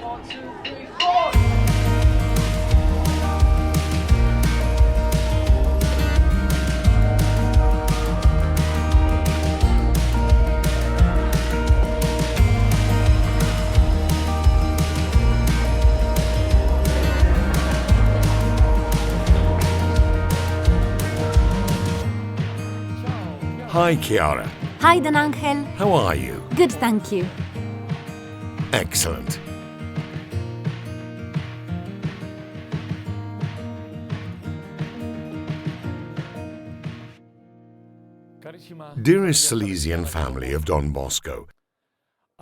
1, 2, 3, 4. Hi, Chiara. Hi, Don Angel. How are you? Good, thank you. Excellent. Dearest Salesian family of Don Bosco,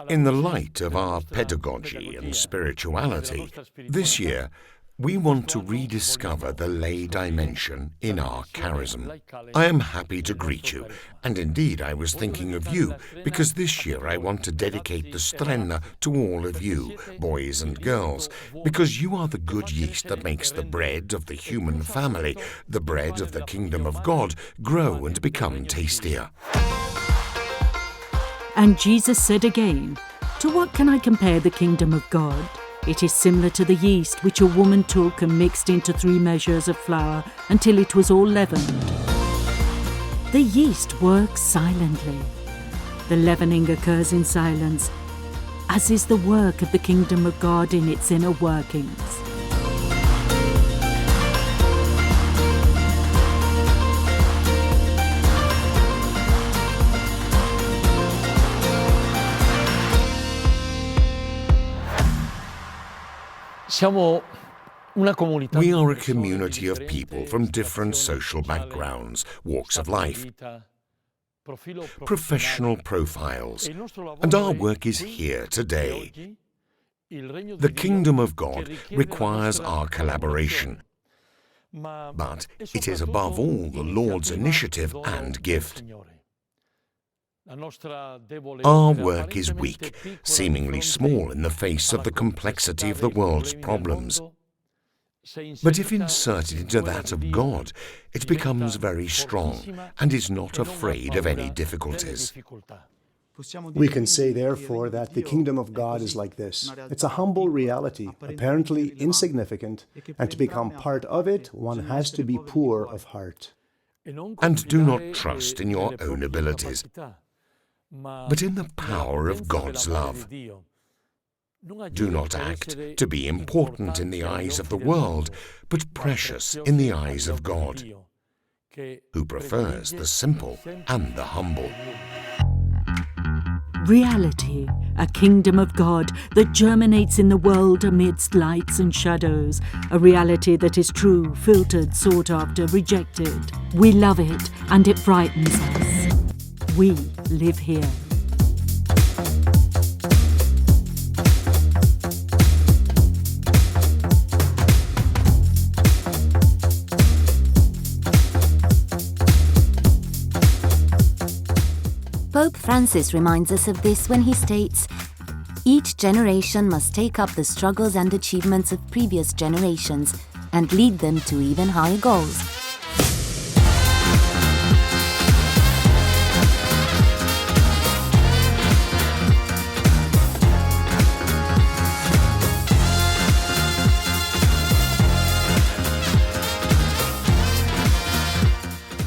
in the light of our pedagogy and spirituality, this year we want to rediscover the lay dimension in our charism. I am happy to greet you, and indeed I was thinking of you, because this year I want to dedicate the Strenna to all of you, boys and girls, because you are the good yeast that makes the bread of the human family, the bread of the kingdom of God, grow and become tastier. And Jesus said again, "To what can I compare the kingdom of God? It is similar to the yeast which a woman took and mixed into 3 measures of flour until it was all leavened." The yeast works silently. The leavening occurs in silence, as is the work of the kingdom of God in its inner workings. We are a community of people from different social backgrounds, walks of life, professional profiles, and our work is here today. The kingdom of God requires our collaboration, but it is above all the Lord's initiative and gift. Our work is weak, seemingly small in the face of the complexity of the world's problems. But if inserted into that of God, it becomes very strong and is not afraid of any difficulties. We can say, therefore, that the kingdom of God is like this. It's a humble reality, apparently insignificant, and to become part of it, one has to be poor of heart. And do not trust in your own abilities, but in the power of God's love. Do not act to be important in the eyes of the world, but precious in the eyes of God, who prefers the simple and the humble. Reality, a kingdom of God that germinates in the world amidst lights and shadows, a reality that is true, filtered, sought after, rejected. We love it and it frightens us. We live here. Pope Francis reminds us of this when he states, "Each generation must take up the struggles and achievements of previous generations and lead them to even higher goals."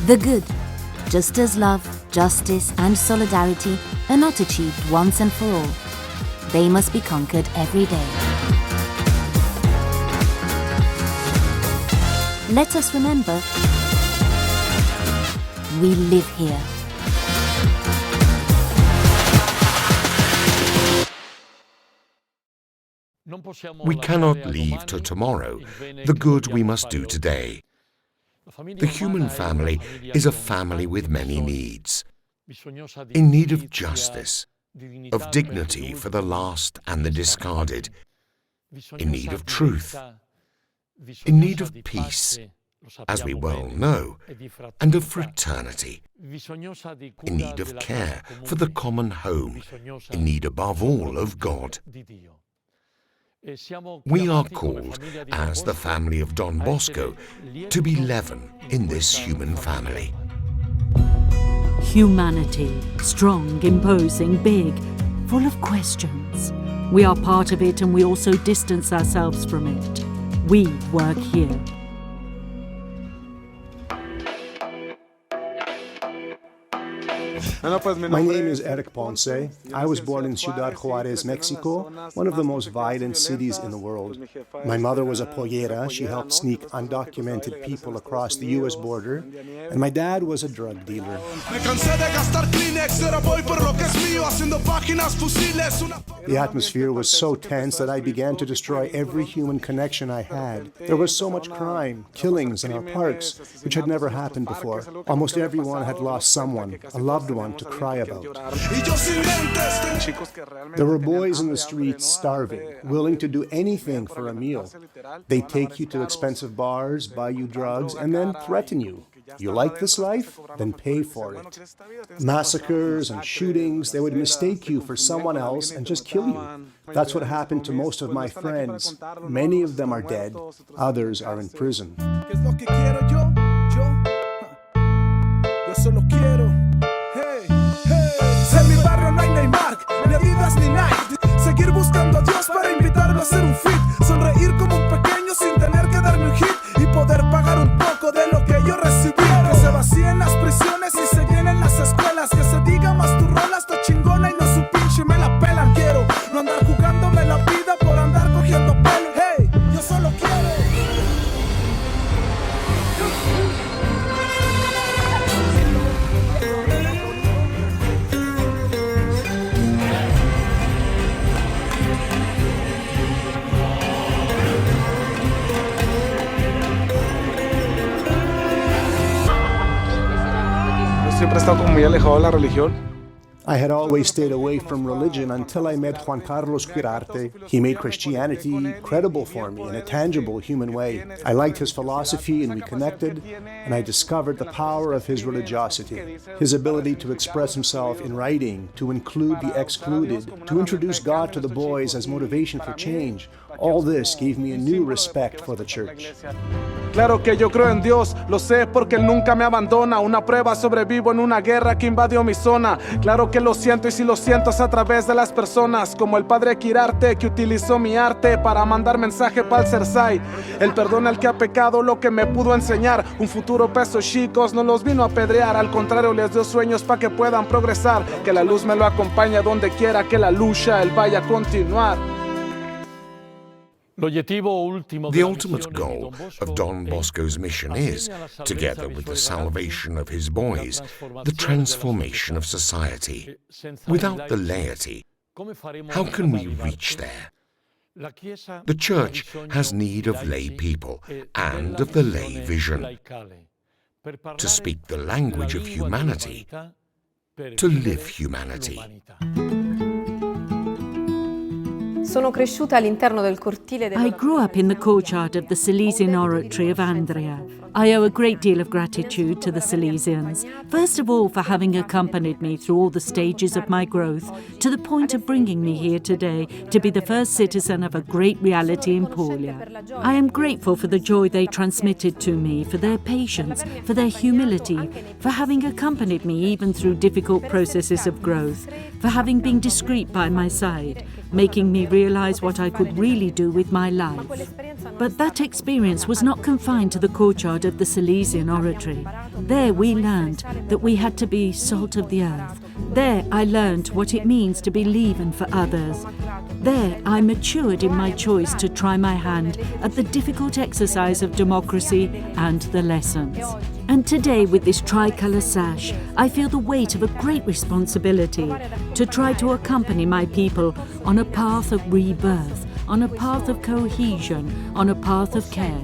The good, just as love, justice and solidarity are not achieved once and for all. They must be conquered every day. Let us remember, we live here. We cannot leave to tomorrow the good we must do today. The human family is a family with many needs, in need of justice, of dignity for the lost and the discarded, in need of truth, in need of peace, as we well know, and of fraternity, in need of care for the common home, in need above all of God. We are called, as the family of Don Bosco, to be leaven in this human family. Humanity, strong, imposing, big, full of questions. We are part of it and we also distance ourselves from it. We work here. My name is Eric Ponce. I was born in Ciudad Juarez, Mexico, one of the most violent cities in the world. My mother was a pollera. She helped sneak undocumented people across the U.S. border. And my dad was a drug dealer. The atmosphere was so tense that I began to destroy every human connection I had. There was so much crime, killings in our parks, which had never happened before. Almost everyone had lost someone, a loved one, to cry about. There were boys in the streets starving, willing to do anything for a meal. They take you to expensive bars, buy you drugs, and then threaten you. You like this life? Then pay for it. Massacres and shootings, they would mistake you for someone else and just kill you. That's what happened to most of my friends. Many of them are dead, others are in prison. Seguir buscando a Dios para invitarlo a hacer un fit. Sonreír como un pequeño sin tener que darme un hit. Y poder pagar un poco de lo que yo recibí. Que se vacíen las prisiones y se llenen las escuelas. Que se diga más tu rola está chingona y no su pinche me la pelan. Quiero no andar jugándome la vida por andar cogiendo pelo. Hey, yo solo quiero. Siempre he estado como muy alejado de la religión. I had always stayed away from religion until I met Juan Carlos Quirarte. He made Christianity credible for me in a tangible human way. I liked his philosophy and we connected, and I discovered the power of his religiosity, his ability to express himself in writing, to include the excluded, to introduce God to the boys as motivation for change. All this gave me a new respect for the church. Claro que yo creo en Dios, lo sé porque Él nunca me abandona. Una prueba, sobrevivo en una guerra que invadió mi zona. Claro que lo siento y si lo siento es a través de las personas, como el padre Quirarte que utilizó mi arte para mandar mensaje para el Cersai. Él perdona al que ha pecado, lo que me pudo enseñar. Un futuro pesos chicos no los vino a apedrear, al contrario les dio sueños para que puedan progresar. Que la luz me lo acompañe donde quiera que la lucha Él vaya a continuar. The ultimate goal of Don Bosco's mission is, together with the salvation of his boys, the transformation of society. Without the laity, how can we reach there? The Church has need of lay people and of the lay vision, to speak the language of humanity, to live humanity. I grew up in the courtyard of the Silesian Oratory of Andria. I owe a great deal of gratitude to the Silesians, first of all for having accompanied me through all the stages of my growth to the point of bringing me here today to be the first citizen of a great reality in Puglia. I am grateful for the joy they transmitted to me, for their patience, for their humility, for having accompanied me even through difficult processes of growth, for having been discreet by my side, making me realize what I could really do with my life. But that experience was not confined to the courtyard of the Silesian Oratory. There we learned that we had to be salt of the earth. There I learned what it means to be leaven for others. There I matured in my choice to try my hand at the difficult exercise of democracy and the lessons. And today, with this tricolour sash, I feel the weight of a great responsibility to try to accompany my people on a path of rebirth, on a path of cohesion, on a path of care.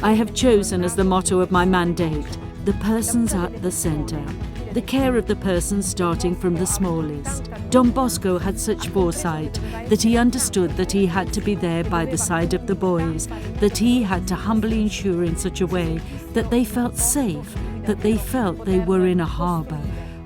I have chosen as the motto of my mandate, the persons at the centre, the care of the person starting from the smallest. Don Bosco had such foresight that he understood that he had to be there by the side of the boys, that he had to humbly ensure in such a way that they felt safe, that they felt they were in a harbour,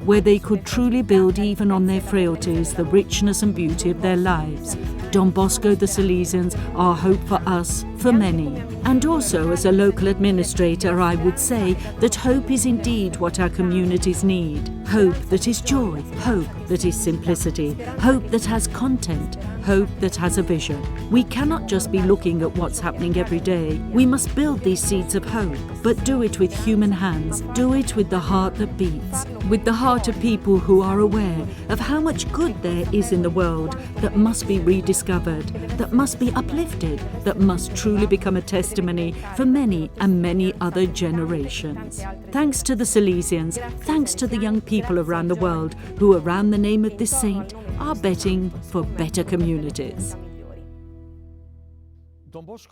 where they could truly build even on their frailties the richness and beauty of their lives. Don Bosco, the Silesians, are hope for us, for many. And also, as a local administrator, I would say that hope is indeed what our communities need. Hope that is joy, hope that is simplicity, hope that has content, hope that has a vision. We cannot just be looking at what's happening every day. We must build these seeds of hope, but do it with human hands. Do it with the heart that beats, with the heart of people who are aware of how much good there is in the world that must be rediscovered, that must be uplifted, that must truly become a testimony for many and many other generations. Thanks to the Salesians, thanks to the young people around the world who, around the name of this saint, are betting for better communities.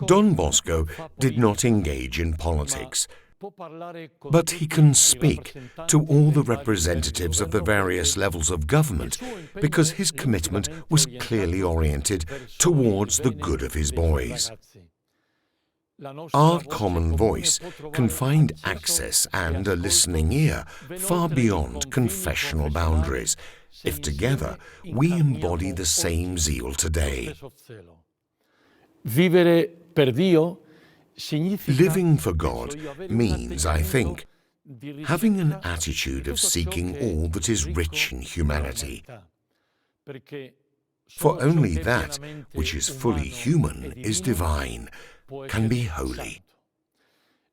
Don Bosco did not engage in politics, but he can speak to all the representatives of the various levels of government because his commitment was clearly oriented towards the good of his boys. Our common voice can find access and a listening ear far beyond confessional boundaries, if together we embody the same zeal today. Living for God means, I think, having an attitude of seeking all that is rich in humanity. For only that which is fully human is divine, can be holy.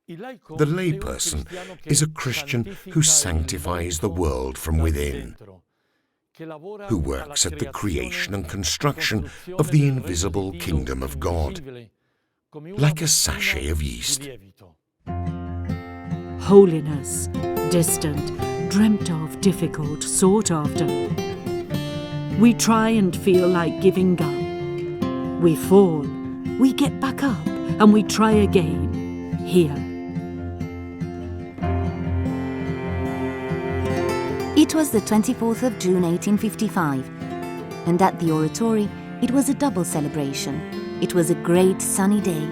The layperson is a Christian who sanctifies the world from within, who works at the creation and construction of the invisible kingdom of God, like a sachet of yeast. Holiness, distant, dreamt of, difficult, sought after. We try and feel like giving up. We fall, we get back up, and we try again, here. It was the 24th of June 1855, and at the oratory it was a double celebration. It was a great sunny day.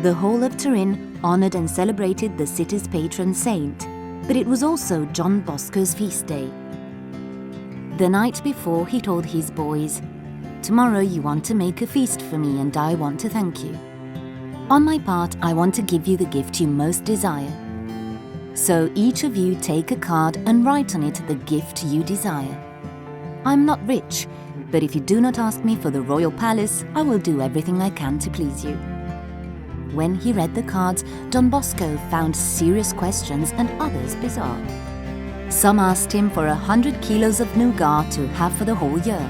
The whole of Turin honoured and celebrated the city's patron saint, but it was also John Bosco's feast day. The night before, he told his boys, "Tomorrow you want to make a feast for me, and I want to thank you. On my part, I want to give you the gift you most desire. So each of you take a card and write on it the gift you desire. I'm not rich, but if you do not ask me for the royal palace, I will do everything I can to please you." When he read the cards, Don Bosco found serious questions and others bizarre. Some asked him for 100 kilos of nougat to have for the whole year,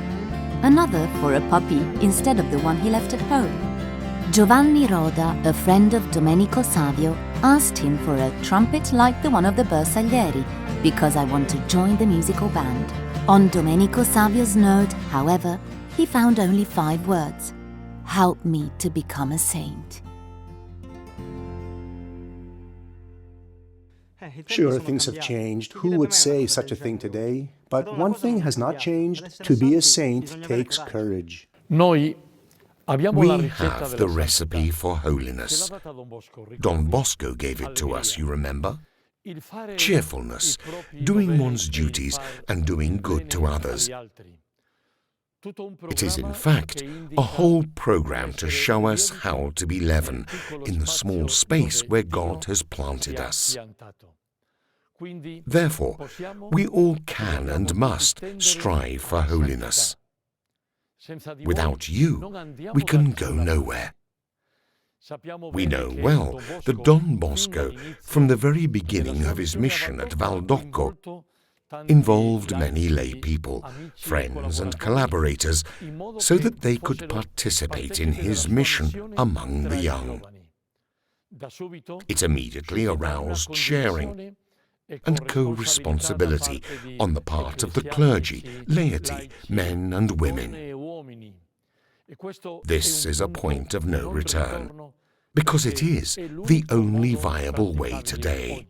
another for a puppy instead of the one he left at home. Giovanni Roda, a friend of Domenico Savio, asked him for a trumpet like the one of the Bersaglieri, because I want to join the musical band. On Domenico Savio's note, however, he found only 5 words: "Help me to become a saint." Sure, things have changed. Who would say such a thing today? But one thing has not changed. To be a saint takes courage. We have the recipe for holiness. Don Bosco gave it to us, you remember? Cheerfulness, doing one's duties and doing good to others. It is, in fact, a whole program to show us how to be leaven in the small space where God has planted us. Therefore, we all can and must strive for holiness. Without you, we can go nowhere. We know well that Don Bosco, from the very beginning of his mission at Valdocco, involved many lay people, friends and collaborators, so that they could participate in his mission among the young. It immediately aroused sharing and co-responsibility on the part of the clergy, laity, men and women. This is a point of no return, because it is the only viable way today.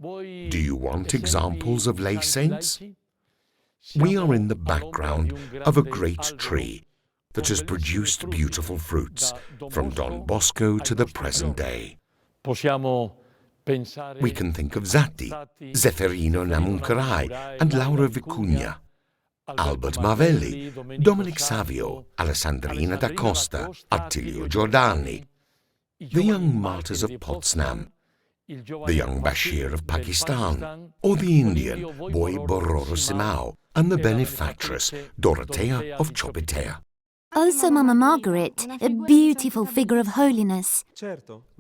Do you want examples of lay saints? We are in the background of a great tree that has produced beautiful fruits, from Don Bosco to the present day. We can think of Zatti, Zefferino Namuncarai, and Laura Vicugna, Albert Mavelli, Dominic Savio, Alessandrina da Costa, Attilio Giordani, the young martyrs of Potsdam, the young Bashir of Pakistan, or the Indian boy Bororo Simao, and the benefactress Dorothea of Chopitea. Also Mama Margaret, a beautiful figure of holiness.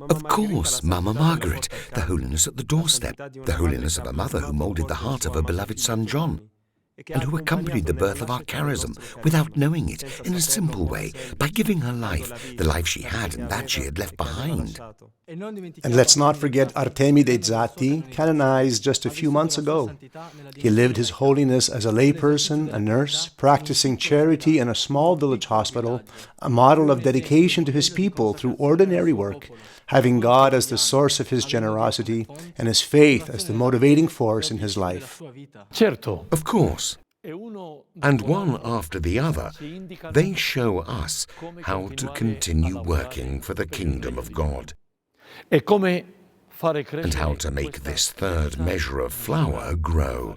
Of course, Mama Margaret, the holiness at the doorstep, the holiness of a mother who moulded the heart of her beloved son John, and who accompanied the birth of our charism without knowing it, in a simple way, by giving her life, the life she had and that she had left behind. And let's not forget Artemide Zatti, canonized just a few months ago. He lived his holiness as a layperson, a nurse, practicing charity in a small village hospital, a model of dedication to his people through ordinary work, having God as the source of his generosity and his faith as the motivating force in his life. Of course. And one after the other, they show us how to continue working for the kingdom of God, and how to make this third measure of flour grow.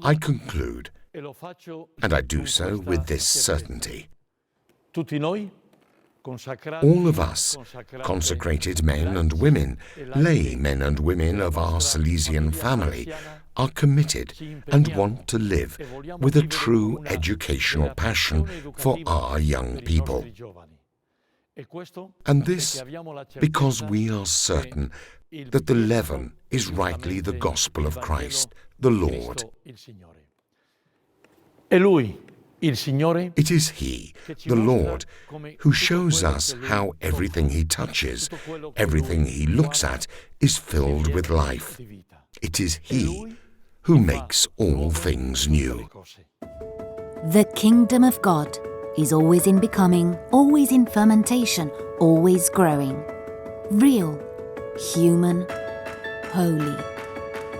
I conclude, and I do so with this certainty. All of us, consecrated men and women, lay men and women of our Salesian family, are committed and want to live with a true educational passion for our young people. And this because we are certain that the leaven is rightly the gospel of Christ, the Lord. It is He, the Lord, who shows us how everything He touches, everything He looks at, is filled with life. It is He who makes all things new. The kingdom of God is always in becoming, always in fermentation, always growing. Real, human, holy.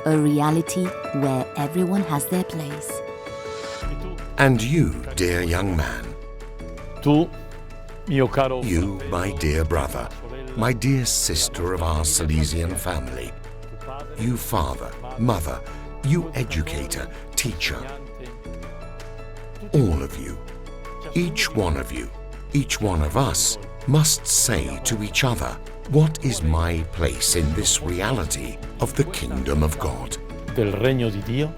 A reality where everyone has their place. And you, dear young man, you, my dear brother, my dear sister of our Salesian family, you father, mother, you educator, teacher, all of you, each one of us must say to each other, what is my place in this reality of the kingdom of God? Del regno di Dio.